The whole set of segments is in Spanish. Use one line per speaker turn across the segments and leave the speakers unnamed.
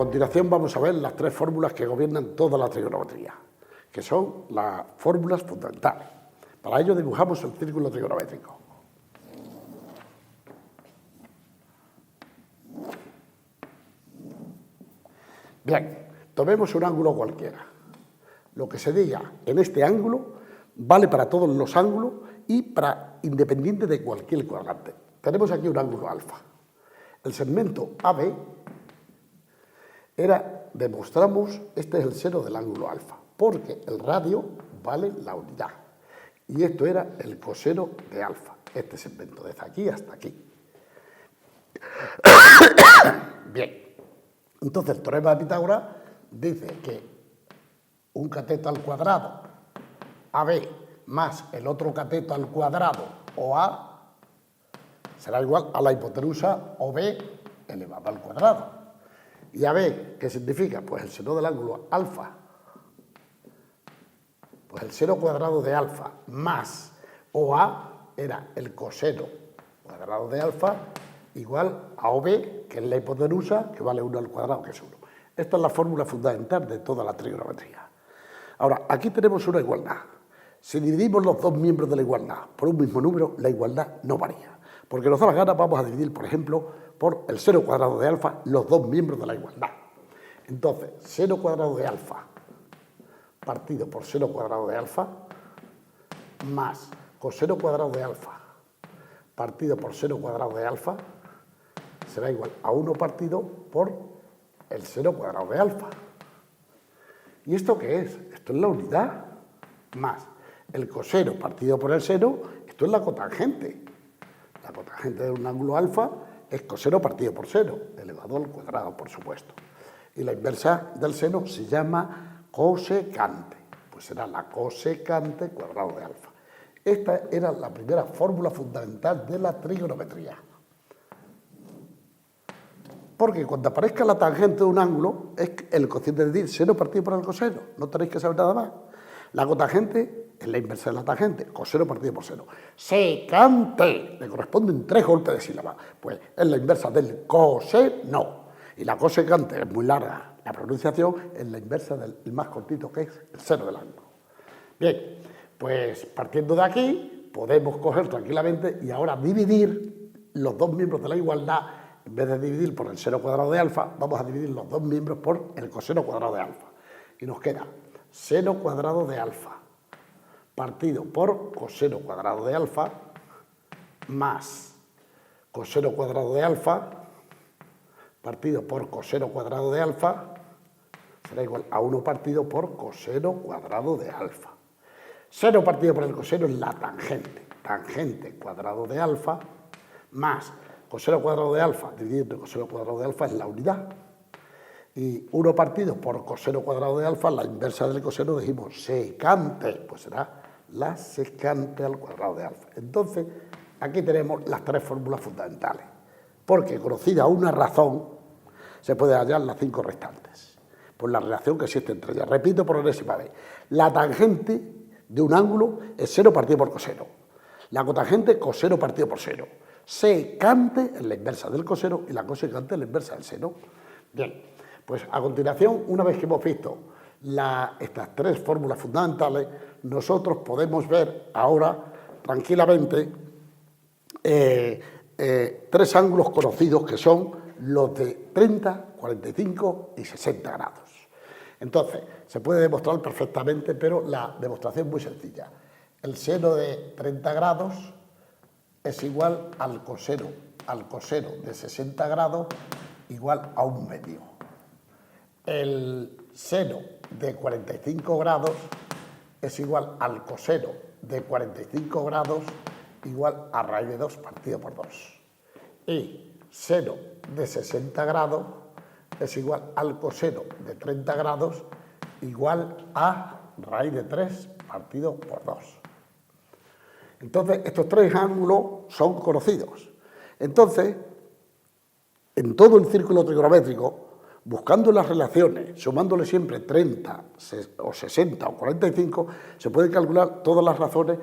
continuación vamos a ver las tres fórmulas que gobiernan toda la trigonometría, que son las fórmulas fundamentales. Para ello dibujamos el círculo trigonométrico. Bien, tomemos un ángulo cualquiera. Lo que se diga en este ángulo vale para todos los ángulos y para independiente de cualquier cuadrante. Tenemos aquí un ángulo alfa. El segmento AB demostramos, este es el seno del ángulo alfa, porque el radio vale la unidad. Y esto era el coseno de alfa, este segmento, desde aquí hasta aquí. Bien, entonces el teorema de Pitágoras dice que un cateto al cuadrado, AB, más el otro cateto al cuadrado, OA, será igual a la hipotenusa OB elevado al cuadrado. Y AB, ¿qué significa? Pues el seno del ángulo alfa. Pues el seno cuadrado de alfa más OA era el coseno cuadrado de alfa igual a OB, que es la hipotenusa, que vale 1 al cuadrado, que es 1. Esta es la fórmula fundamental de toda la trigonometría. Ahora, aquí tenemos una igualdad. Si dividimos los dos miembros de la igualdad por un mismo número, la igualdad no varía. Porque nos da la gana, vamos a dividir, por ejemplo, por el seno cuadrado de alfa los dos miembros de la igualdad. Entonces, seno cuadrado de alfa partido por seno cuadrado de alfa más coseno cuadrado de alfa partido por seno cuadrado de alfa será igual a 1 partido por el seno cuadrado de alfa. ¿Y esto qué es? Esto es la unidad más el coseno partido por el seno, esto es la cotangente. La cotangente de un ángulo alfa es coseno partido por seno, elevado al cuadrado, por supuesto. Y la inversa del seno se llama cosecante, pues será la cosecante cuadrado de alfa. Esta era la primera fórmula fundamental de la trigonometría. Porque cuando aparezca la tangente de un ángulo, es el cociente de seno partido por el coseno, no tenéis que saber nada más. La cotangente es la inversa de la tangente, coseno partido por seno. Secante, le corresponden 3 golpes de sílaba, pues es la inversa del coseno. Y la cosecante es muy larga, la pronunciación es la inversa del más cortito, que es el seno del ángulo. Bien, pues partiendo de aquí, podemos coger tranquilamente y ahora dividir los dos miembros de la igualdad. En vez de dividir por el seno cuadrado de alfa, vamos a dividir los dos miembros por el coseno cuadrado de alfa. Y nos queda seno cuadrado de alfa partido por coseno cuadrado de alfa más coseno cuadrado de alfa partido por coseno cuadrado de alfa será igual a 1 partido por coseno cuadrado de alfa. Seno partido por el coseno es la tangente. Tangente cuadrado de alfa más coseno cuadrado de alfa dividido entre coseno cuadrado de alfa es la unidad. Y 1 partido por coseno cuadrado de alfa, la inversa del coseno, dijimos secante, pues será la secante al cuadrado de alfa. Entonces, aquí tenemos las 3 fórmulas fundamentales, porque conocida una razón, se puede hallar las 5 restantes, por la relación que existe entre ellas. Repito por enésima vez, la tangente de un ángulo es seno partido por coseno, la cotangente coseno partido por seno, secante es la inversa del coseno y la cosecante es la inversa del seno. Bien. Pues a continuación, una vez que hemos visto estas 3 fórmulas fundamentales, nosotros podemos ver ahora tranquilamente 3 ángulos conocidos que son los de 30, 45 y 60 grados. Entonces, se puede demostrar perfectamente, pero la demostración es muy sencilla. El seno de 30 grados es igual al coseno de 60 grados igual a 1/2. El seno de 45 grados es igual al coseno de 45 grados igual a raíz de 2 partido por 2. Y seno de 60 grados es igual al coseno de 30 grados igual a raíz de 3 partido por 2. Entonces, estos 3 ángulos son conocidos. Entonces, en todo el círculo trigonométrico, buscando las relaciones, sumándole siempre 30 o 60 o 45, se pueden calcular todas las razones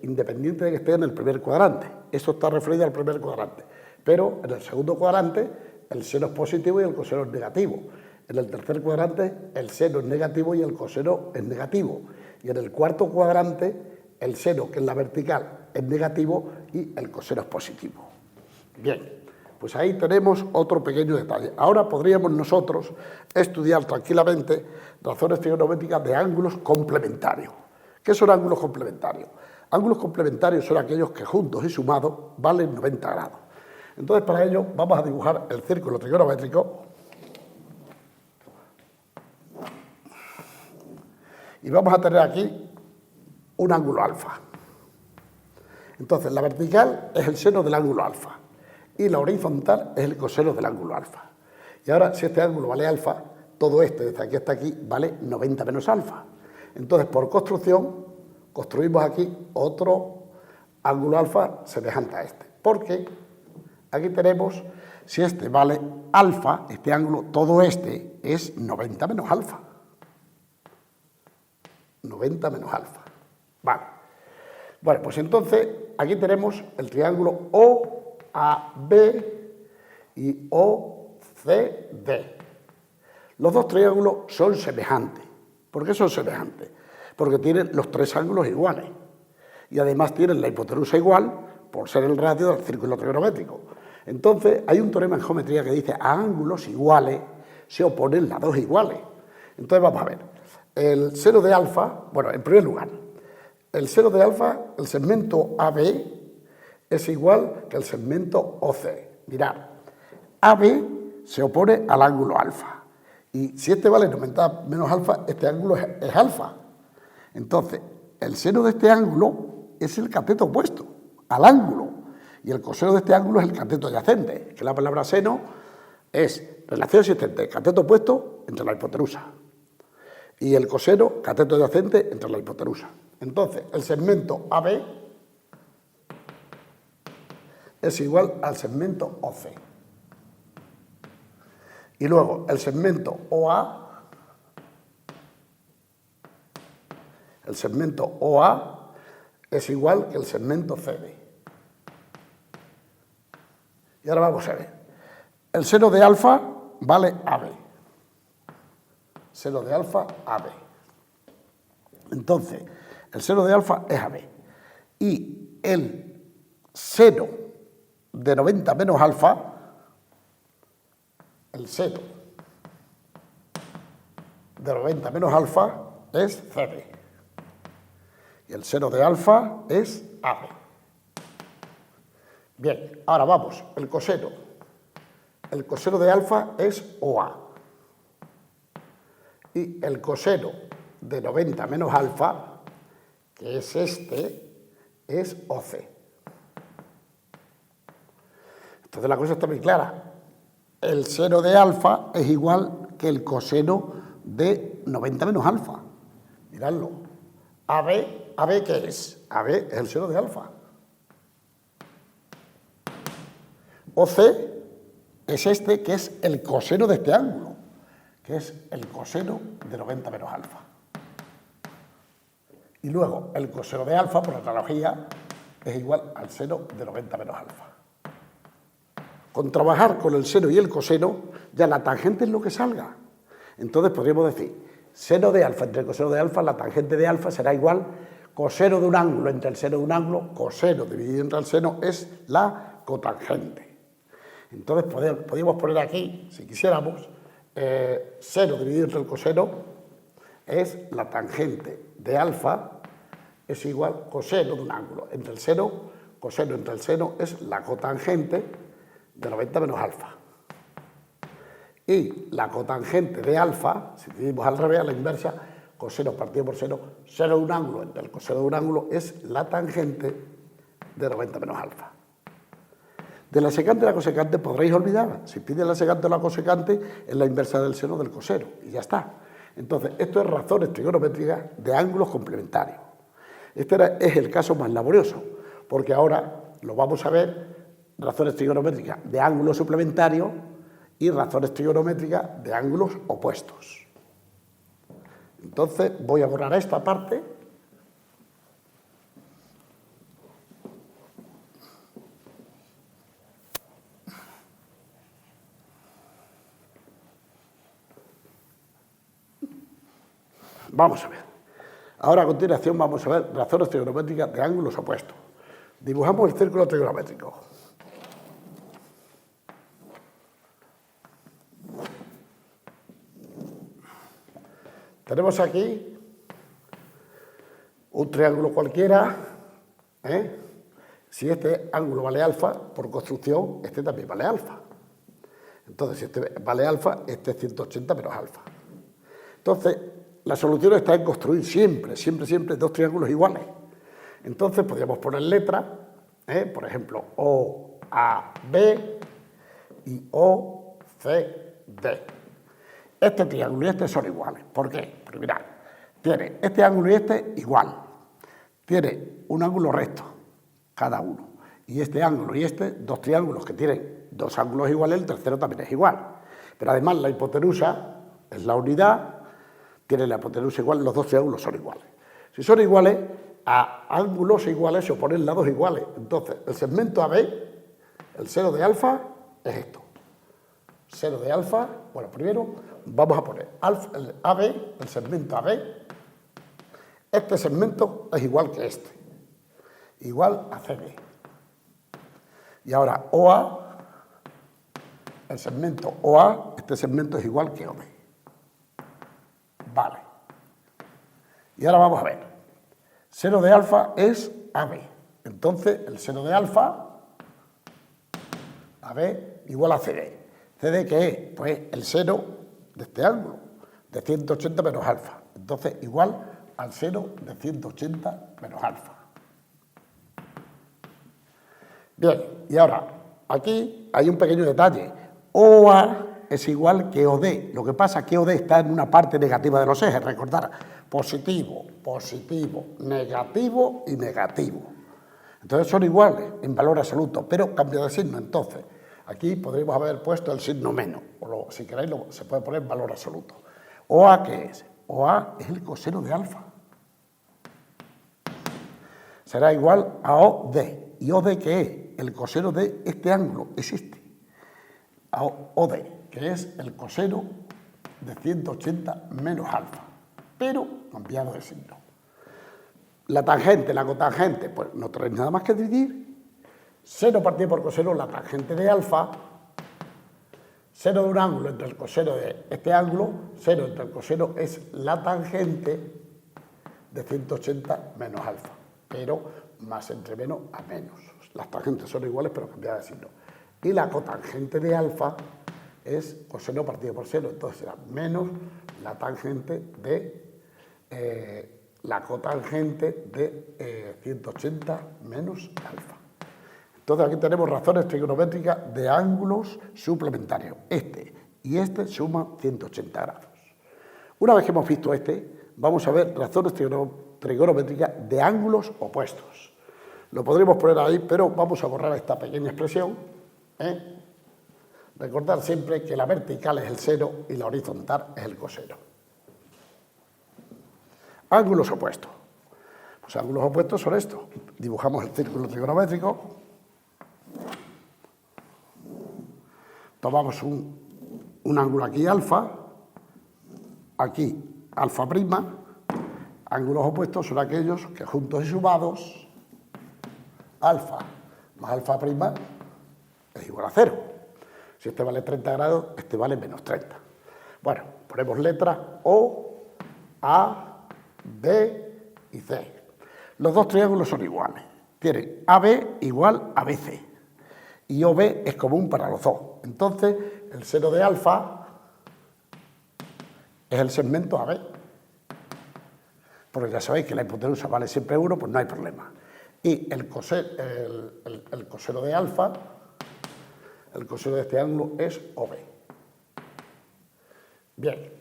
independiente de que esté en el primer cuadrante. Esto está referido al primer cuadrante. Pero en el segundo cuadrante el seno es positivo y el coseno es negativo. En el tercer cuadrante el seno es negativo y el coseno es negativo. Y en el cuarto cuadrante el seno, que es la vertical, es negativo y el coseno es positivo. Bien, pues ahí tenemos otro pequeño detalle. Ahora podríamos nosotros estudiar tranquilamente razones trigonométricas de ángulos complementarios. ¿Qué son ángulos complementarios? Ángulos complementarios son aquellos que juntos y sumados valen 90 grados. Entonces, para ello vamos a dibujar el círculo trigonométrico y vamos a tener aquí un ángulo alfa. Entonces, la vertical es el seno del ángulo alfa y la horizontal es el coseno del ángulo alfa. Y ahora, si este ángulo vale alfa, todo este, desde aquí hasta aquí, vale 90 menos alfa. Entonces, por construcción, construimos aquí otro ángulo alfa semejante a este. Porque aquí tenemos, si este vale alfa, este ángulo, todo este es 90 menos alfa. 90 menos alfa. Vale. Bueno, pues entonces aquí tenemos el triángulo OAB y OCD. Los dos triángulos son semejantes. ¿Por qué son semejantes? Porque tienen los tres ángulos iguales. Y además tienen la hipotenusa igual por ser el radio del círculo trigonométrico. Entonces hay un teorema en geometría que dice a ángulos iguales se oponen las dos iguales. Entonces vamos a ver. El seno de alfa, bueno, en primer lugar, el seno de alfa, el segmento AB, es igual que el segmento OC. Mirad, AB se opone al ángulo alfa. Y si este vale 90 menos alfa, este ángulo es alfa. Entonces, el seno de este ángulo es el cateto opuesto al ángulo. Y el coseno de este ángulo es el cateto adyacente, que la palabra seno es relación existente, cateto opuesto entre la hipotenusa. Y el coseno, cateto adyacente entre la hipotenusa. Entonces, el segmento AB es igual al segmento OC. Y luego, el segmento OA, es igual que el segmento CD. Y ahora vamos a ver. El seno de alfa vale AB. Seno de alfa, AB. Entonces, el seno de alfa es AB. Y el seno de 90 menos alfa, el seno de 90 menos alfa es CD. Y el seno de alfa es AB. Bien, ahora vamos, el coseno. El coseno de alfa es OA. Y el coseno de 90 menos alfa, que es este, es OC. Entonces la cosa está muy clara. El seno de alfa es igual que el coseno de 90 menos alfa. Miradlo. ¿AB qué es? AB es el seno de alfa. OC es este, que es el coseno de este ángulo, que es el coseno de 90 menos alfa. Y luego el coseno de alfa, por analogía, es igual al seno de 90 menos alfa. Con trabajar con el seno y el coseno, ya la tangente es lo que salga. Entonces podríamos decir, seno de alfa entre el coseno de alfa, la tangente de alfa será igual coseno de un ángulo entre el seno de un ángulo, coseno dividido entre el seno es la cotangente. Entonces podríamos poner aquí, si quisiéramos, seno dividido entre el coseno es la tangente de alfa, es igual coseno de un ángulo. Entre el seno, coseno entre el seno es la cotangente de 90 menos alfa. Y la cotangente de alfa, si dividimos al revés, a la inversa, coseno partido por seno de un ángulo entre el coseno de un ángulo es la tangente de 90 menos alfa. De la secante y la cosecante podréis olvidar. Si pide la secante o la cosecante, es la inversa del seno del coseno. Y ya está. Entonces, esto es razones trigonométricas de ángulos complementarios. Este es el caso más laborioso, porque ahora lo vamos a ver, razones trigonométricas de ángulos suplementarios y razones trigonométricas de ángulos opuestos. Entonces, voy a borrar esta parte. Vamos a ver. Ahora a continuación vamos a ver razones trigonométricas de ángulos opuestos. Dibujamos el círculo trigonométrico. Tenemos aquí un triángulo cualquiera, ¿eh? Si este ángulo vale alfa, por construcción, este también vale alfa. Entonces, si este vale alfa, este es 180 menos alfa. Entonces, la solución está en construir siempre, siempre dos triángulos iguales. Entonces, podríamos poner letras, por ejemplo, OAB y OCD. Este triángulo y este son iguales. ¿Por qué? Porque mirad, tiene este ángulo y este igual. Tiene un ángulo recto, cada uno. Y este ángulo y este, dos triángulos que tienen dos ángulos iguales, el tercero también es igual. Pero además la hipotenusa es la unidad, tiene la hipotenusa igual, los dos triángulos son iguales. Si son iguales, a ángulos iguales se oponen lados iguales. Entonces, el segmento AB, el seno de alfa, es esto. Seno de alfa, bueno, primero vamos a poner el AB, el segmento AB. Este segmento es igual que este, igual a CD. Y ahora OA, el segmento OA, este segmento es igual que OB. Vale. Y ahora vamos a ver. Seno de alfa es AB. Entonces, el seno de alfa, AB, igual a CD. ¿CD qué es? Pues el seno de este ángulo, de 180 menos alfa. Entonces, igual al seno de 180 menos alfa. Bien, y ahora, aquí hay un pequeño detalle. OA es igual que OD. Lo que pasa es que OD está en una parte negativa de los ejes. Recordar, positivo, positivo, negativo y negativo. Entonces son iguales en valor absoluto, pero cambia de signo. Entonces, aquí podríamos haber puesto el signo menos, o si queréis se puede poner valor absoluto. OA, ¿qué es? OA es el coseno de alfa. Será igual a OD. ¿Y OD qué es? El coseno de este ángulo, es este. A OD, que es el coseno de 180 menos alfa, pero cambiado de signo. La tangente, la cotangente, pues no tenéis nada más que dividir. Seno partido por coseno, la tangente de alfa, seno de un ángulo entre el coseno de este ángulo, seno entre el coseno es la tangente de 180 menos alfa, pero más entre menos a menos. Las tangentes son iguales, pero cambiadas de signo. Y la cotangente de alfa es coseno partido por seno, entonces será menos la tangente de la cotangente de 180 menos alfa. Entonces aquí tenemos razones trigonométricas de ángulos suplementarios. Este y este suman 180 grados. Una vez que hemos visto este, vamos a ver razones trigonométricas de ángulos opuestos. Lo podríamos poner ahí, pero vamos a borrar esta pequeña expresión. Recordar siempre que la vertical es el seno y la horizontal es el coseno. Ángulos opuestos. Pues ángulos opuestos son estos. Dibujamos el círculo trigonométrico. Tomamos un ángulo aquí alfa, aquí alfa prima. Ángulos opuestos son aquellos que juntos y sumados, alfa más alfa prima es igual a 0. Si este vale 30 grados, este vale menos 30. Bueno, ponemos letras O, A, B y C. Los dos triángulos son iguales. Tienen AB igual a BC. Y OB es común para los dos. Entonces, el seno de alfa es el segmento AB. Porque ya sabéis que la hipotenusa vale siempre 1, pues no hay problema. Y el coseno de alfa, el coseno de este ángulo es OB. Bien.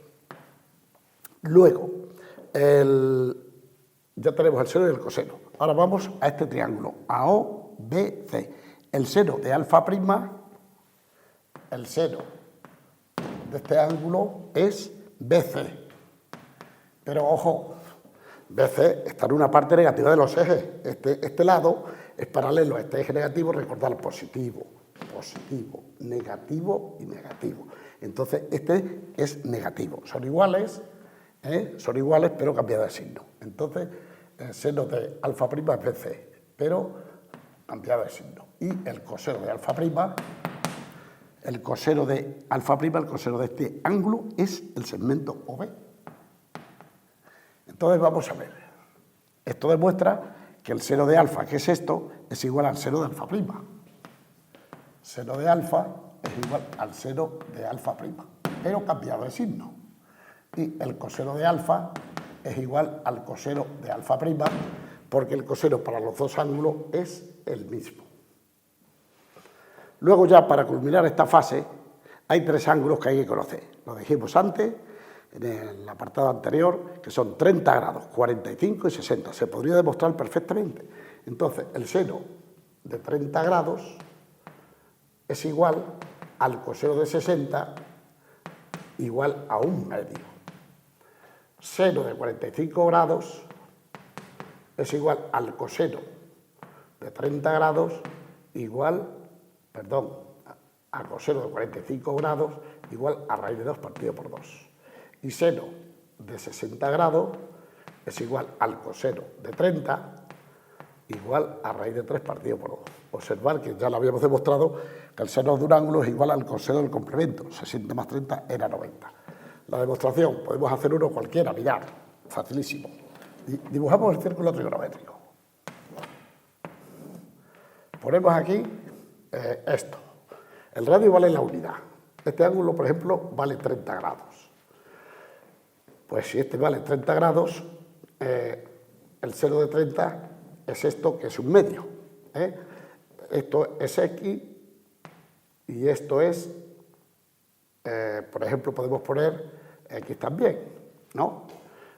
Luego, ya tenemos el seno y el coseno. Ahora vamos a este triángulo, a OBC. El seno de alfa prima, el seno de este ángulo es BC. Pero ojo, BC está en una parte negativa de los ejes. Este lado es paralelo a este eje negativo, recordar positivo, positivo, negativo y negativo. Entonces, este es negativo. Son iguales, son iguales pero cambiadas de signo. Entonces, el seno de alfa prima es BC, pero cambiado de signo. Y el coseno de alfa prima, el coseno de este ángulo es el segmento OB. Entonces vamos a ver. Esto demuestra que el seno de alfa, que es esto, es igual al seno de alfa prima. Seno de alfa es igual al seno de alfa prima, pero cambiado de signo. Y el coseno de alfa es igual al coseno de alfa prima, porque el coseno para los dos ángulos es el mismo. Luego ya, para culminar esta fase, hay tres ángulos que hay que conocer. Lo dijimos antes, en el apartado anterior, que son 30 grados, 45 y 60. Se podría demostrar perfectamente. Entonces, el seno de 30 grados es igual al coseno de 60 igual a 1/2. Seno de 45 grados es igual al coseno de 30 grados a coseno de 45 grados igual a raíz de 2 partido por 2. Y seno de 60 grados es igual al coseno de 30 igual a raíz de 3 partido por 2. Observar que ya lo habíamos demostrado que el seno de un ángulo es igual al coseno del complemento. 60 más 30 era 90. La demostración, podemos hacer uno cualquiera, mirad, facilísimo. Dibujamos el círculo trigonométrico. Ponemos aquí esto. El radio vale la unidad. Este ángulo, por ejemplo, vale 30 grados. Pues si este vale 30 grados, el seno de 30 es esto, que es un medio. Esto es X y esto es, por ejemplo, podemos poner X también, ¿no?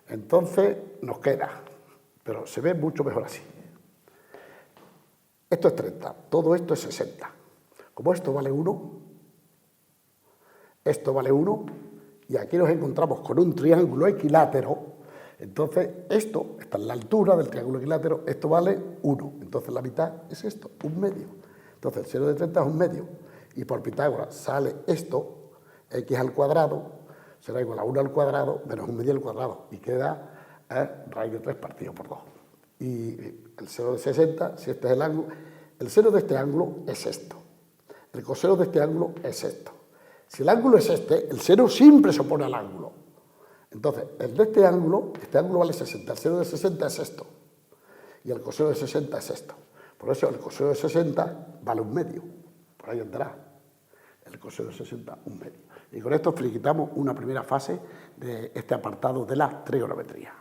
Entonces nos queda, pero se ve mucho mejor así. Esto es 30, todo esto es 60. Como esto vale 1, esto vale 1, y aquí nos encontramos con un triángulo equilátero. Entonces, esto está en la altura del triángulo equilátero, esto vale 1. Entonces, la mitad es esto, 1/2. Entonces, el seno de 30 es 1/2. Y por Pitágoras sale esto, x al cuadrado, será igual a 1 al cuadrado menos 1/2 al cuadrado. Y queda raíz de 3 partido por 2. Y el seno de 60, si este es el ángulo, el seno de este ángulo es esto. El coseno de este ángulo es esto. Si el ángulo es este, el seno siempre se opone al ángulo. Entonces, el de este ángulo vale 60, el seno de 60 es esto, y el coseno de 60 es esto. Por eso el coseno de 60 vale 1/2, por ahí andará, el coseno de 60, 1/2. Y con esto finiquitamos una primera fase de este apartado de la trigonometría.